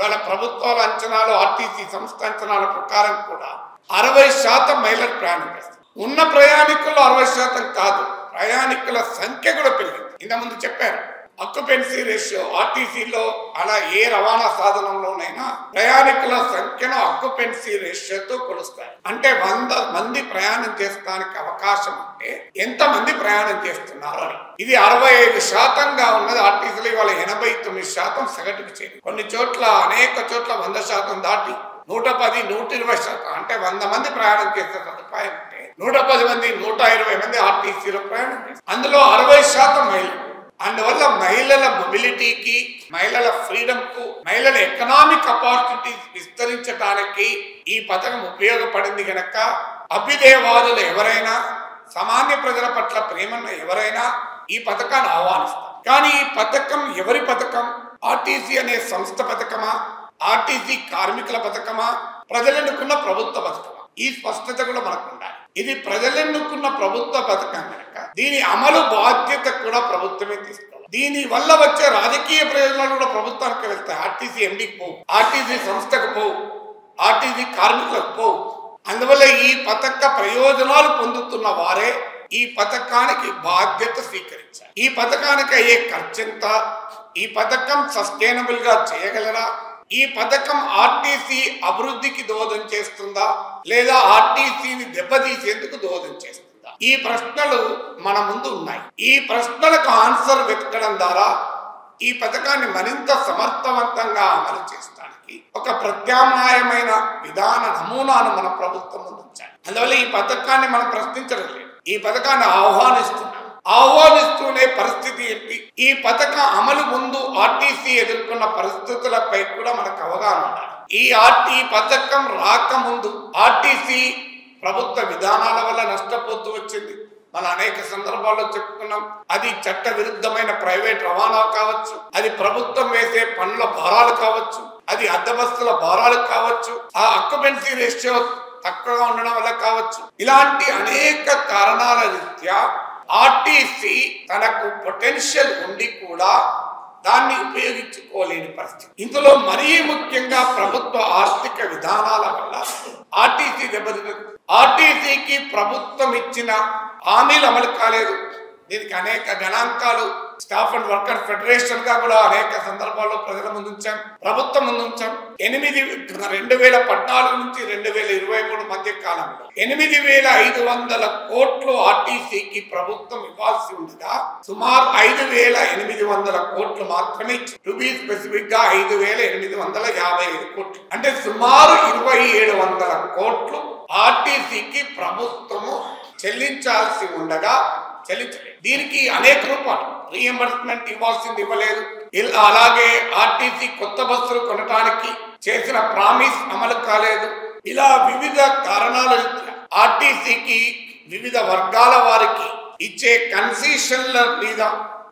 ఇవాళ ప్రభుత్వాల అంచనాలు, ఆర్టీసీ సంస్థ అంచనాల ప్రకారం కూడా 60% మహిళలు ప్రయాణం చేస్తారు. ఉన్న ప్రయాణికుల్లో 60% కాదు, ప్రయాణికుల సంఖ్య కూడా పెరిగింది. ఇంతకుముందు చెప్పారు, ఆక్యుపెన్సీ రేషియో ఆర్టీసీలో అలా ఏ రవాణా సాధనంలోనైనా ప్రయాణికుల సంఖ్యను ఆక్యుపెన్సీ రేషియోతో కొలుస్తారు. అంటే 100 మంది ప్రయాణం చేసడానికి అవకాశం ఉంటే ఎంత మంది ప్రయాణం చేస్తున్నారు అని. ఇది 65%గా ఉన్నది ఆర్టీసీలో. ఇవాళ 89% సగటుకు చేరింది. కొన్ని చోట్ల, అనేక చోట్ల 100% దాటి 110, 120%, అంటే 100 మంది ప్రయాణం చేసే సదుపాయం ఉంటే 110 మంది, 120 మంది ఆర్టీసీలో ప్రయాణం చేస్తారు. అందులో 60% మహిళలు. అందువల్ల మహిళల మొబిలిటీకి, మహిళల ఫ్రీడమ్ కు, మహిళల ఎకనామిక్ ఆపర్చునిటీస్ విస్తరించడానికి ఈ పథకం ఉపయోగపడింది గనక అభ్యుదయవాదులు ఎవరైనా, సామాన్య ప్రజల పట్ల ప్రేమన్న ఎవరైనా ఈ పథకాన్ని ఆహ్వానిస్తారు. కానీ ఈ పథకం ఎవరి పథకం? ఆర్టీసీ అనే సంస్థ పథకమా? ఆర్టీసీ కార్మికుల పథకమా? ప్రజలెన్నుకున్న ప్రభుత్వ పథకమా? ఈ స్పష్టత కూడా మనకు ఉండాలి. ఇది ప్రజలెన్నుకున్న ప్రభుత్వ పథకం కనుక దీని అమలు బాధ్యత కూడా ప్రభుత్వమే తీసుకోవాలి. దీని వల్ల వచ్చే రాజకీయ ప్రయోజనాలు కూడా ప్రభుత్వానికి వెళ్తాయి. ఆర్టీసీ ఎండీకి పోవు, ఆర్టీసీ సంస్థకు పోవు, ఆర్టీసీ కార్మికులకు పోవు. అందువల్ల ఈ పథక ప్రయోజనాలు పొందుతున్న వారే ఈ పథకానికి బాధ్యత స్వీకరించారు. ఈ పథకానికి అయ్యే ఖర్చెంత? ఈ పథకం సస్టైనబుల్ గా చేయగలరా? ఈ పథకం ఆర్టీసీ అభివృద్ధికి దోహదం చేస్తుందా, లేదా ఆర్టీసీని దెబ్బతీసేందుకు దోహదం చేస్తుందా? ఈ ప్రశ్నలు మన ముందు ఉన్నాయి. ఈ ప్రశ్నలకు ఆన్సర్ వెతకడం ద్వారా ఈ పథకాన్ని మరింత సమర్థవంతంగా అమలు చేయడానికి ఒక ప్రత్యామ్నాయమైన విధాన నమూనాను మన ప్రభుత్వం ముందు ఉంచాలి. అందువల్ల ఈ పథకాన్ని మనం ప్రశ్నించడం లేదు, ఈ పథకాన్ని ఆహ్వానిస్తున్నాం. ఆహ్వానిస్తూనే పరిస్థితి ఏంటి? ఈ పథక అమలు ముందు ఆర్టీసీ ఎదుర్కొన్న పరిస్థితులపై కూడా మనకు అవగాహన ఉండాలి. ఈ పథకం రాకముందు ఆర్టీసీ ప్రభుత్వ విధానాల వల్ల నష్టపోతూ వచ్చింది. మనం అనేక సందర్భాల్లో చెప్పుకున్నాం. అది చట్ట విరుద్ధమైన ప్రైవేట్ రవాణా కావచ్చు, అది ప్రభుత్వం వేసే పన్నుల భారాలు కావచ్చు, అది అద్దె బస్సుల భారాలు కావచ్చు, ఆ ఆక్యుపెన్సీ రేషియో తక్కువగా ఉండడం వల్ల కావచ్చు. ఇలాంటి అనేక కారణాల రీత్యా ఆర్టీసీ తనకు పొటెన్షియల్ ఉండి కూడా దాన్ని ఉపయోగించుకోలేని పరిస్థితి. ఇందులో మరీ ముఖ్యంగా ప్రభుత్వ ఆర్థిక విధానాల వల్ల ఆర్టీసీ దెబ్బతిన్నది. ఆర్టీసీకి ప్రభుత్వం ఇచ్చిన హామీలు అమలు కాలేదు. దీనికి అనేక గణాంకాలు స్టాఫ్ అండ్ వర్కర్ ఫెడరేషన్ గా కూడా అనేక సందర్భాల్లో ప్రజల ముందు ఉంచాం, ప్రభుత్వం ముందు ఉంచాం. 2014 నుంచి 2023 మధ్య కాలంలో 8,500 కోట్లు ఆర్టీసీకి ప్రభుత్వం ఇవ్వాల్సి ఉండగా సుమారు 5,800 కోట్లు మాత్రమే ఇచ్చింది. టు బి స్పెసిఫిక్ గా 5,855 కోట్లు, అంటే సుమారు 2,700 కోట్లు ఆర్టీసీకి ప్రభుత్వము చెల్లించాల్సి ఉండగా చెల్లించలేదు. దీనికి అనేక రూపాలు, రీఎంబర్స్మెంట్ ఇవ్వాల్సింది ఇవ్వలేదు. అలాగే ఆర్టీసీ కొత్త బస్సులు కొనడానికి చేసిన ప్రామిస్ అమలు కాలేదు. ఇలా వివిధ కారణాల ఆర్టీసీకి వివిధ వర్గాల వారికి ఇచ్చే కన్సెషన్ల మీద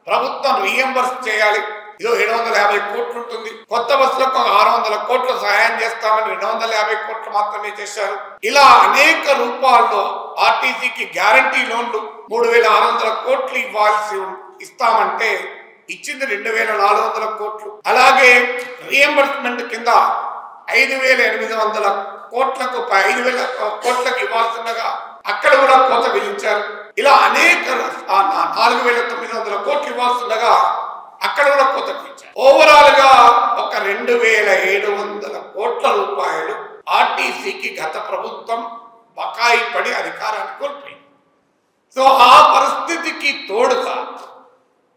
ప్రభుత్వం రీఎంబర్స్ చేయాలి. ఇదో 750 కోట్లు ఉంటుంది. కొత్త బస్సులకు 600 కోట్లు సహాయం చేస్తామని 250 కోట్లు మాత్రమే చేశారు. ఇలా అనేక రూపాల్లో ఆర్టీసీకి గ్యారంటీ లోన్లు 3,600 కోట్లు ఇస్తామంటే ఇచ్చింది 2,400 కోట్లు. అలాగే రీఎంబర్స్మెంట్ కింద 5,800 కోట్లకు 5,000 కోట్లకు ఇవ్వాల్సిండగా అక్కడ కూడా కోత విధించారు. ఇలా అనేక 4,900 కోట్లు ఇవ్వాల్సిండగా అక్కడ కూడా కోత విధించారు. ఓవరాల్ గా ఒక 2,700 కోట్ల రూపాయలు ఆర్టీసీకి గత ప్రభుత్వం బకాయి పడి అధికారాన్ని కోల్పోయింది. సో ఆ పరిస్థితికి తోడుగా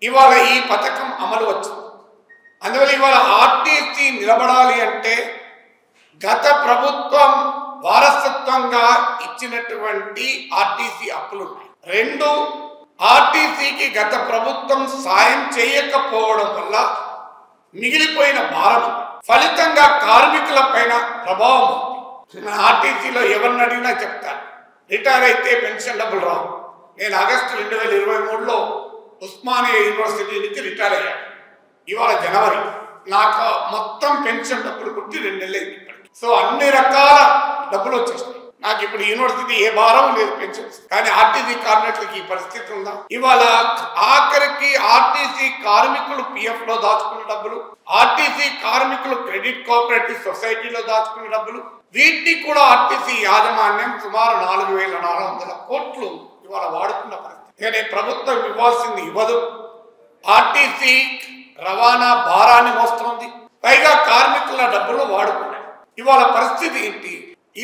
ఇవాళ ఈ పథకం అమలు వచ్చింది. అందువల్ల ఇవాళ ఆర్టీసీ నిలబడాలి అంటే గత ప్రభుత్వం వారసత్వంగా ఇచ్చినటువంటి ఆర్టీసీ అప్పులు ఉన్నాయి. 2, ఆర్టీసీకి గత ప్రభుత్వం సాయం చేయకపోవడం వల్ల మిగిలిపోయిన భారం, ఫలితంగా కార్మికుల పైన ప్రభావం ఉంది. ఆర్టీసీలో ఎవరిని అడిగినా చెప్తారు, రిటైర్ అయితే పెన్షన్ డబ్బులు రావు. నేను ఆగస్టు 2023లో ఉస్మానియా యూనివర్సిటీ నుంచి రిటైర్ అయ్యాను. ఇవాళ జనవరి, నాకు మొత్తం పెన్షన్ డబ్బులు కుట్టి 2 నెలలు అయింది. సో అన్ని రకాల డబ్బులు వచ్చేస్తాయి నాకు. ఇప్పుడు యూనివర్సిటీ ఏ భారం లేదు పెన్షన్. కానీ ఆర్టీసీ కార్మికులకి ఈ పరిస్థితి ఉందా? ఇవాళ ఆఖరికి ఆఖరికి ఆర్టీసీ కార్మికులు పిఎఫ్ లో దాచుకున్న డబ్బులు, ఆర్టీసీ కార్మికులు క్రెడిట్ కోఆపరేటివ్ సొసైటీలో దాచుకున్న డబ్బులు, వీటిని కూడా ఆర్టీసీ యాజమాన్యం సుమారు 4,400 కోట్లు ఇవాళ వాడుకున్న పరిస్థితి. ప్రభుత్వం ఇవ్వాల్సింది ఇవ్వదు, ఆర్టీసీ రవాణా భారాన్ని మోస్తుంది, పైగా కార్మికుల డబ్బులు వాడుకున్నాయి. ఇవాళ పరిస్థితి ఏంటి?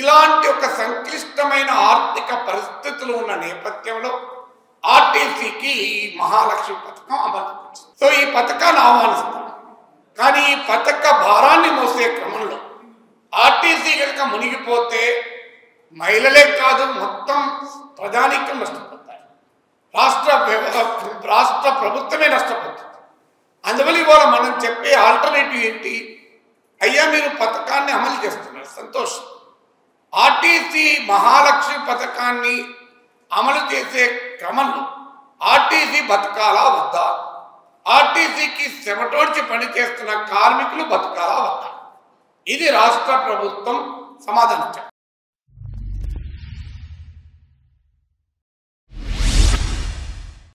ఇలాంటి ఒక సంక్లిష్టమైన ఆర్థిక పరిస్థితులు ఉన్న నేపథ్యంలో ఆర్టీసీకి మహాలక్ష్మి పథకం అమలు. సో ఈ పథకాన్ని ఆహ్వానిస్తాం, కానీ ఈ పథక భారాన్ని మోసే క్రమంలో ఆర్టీసీ కనుక మునిగిపోతే మహిళలే కాదు మొత్తం ప్రజానీకం నష్టపోతాయి, రాష్ట్ర ప్రభుత్వమే నష్టపోతుంది. అందువల్ల ఇవాళ మనం చెప్పే ఆల్టర్నేటివ్ ఏంటి? అయ్యా మీరు పథకాన్ని అమలు చేస్తున్నారు, సంతోషం. ఆర్టీసీ మహాలక్ష్మి పథకాన్ని అమలు చేసే క్రమంలో ఆర్టీసీ బతకాలా వద్దా? ఆర్టీసీకి చెమటోడ్చి పనిచేస్తున్న కార్మికులు బతకాలా వద్దా? ఇది రాష్ట్ర ప్రభుత్వం సమాధానం చెప్పాలి.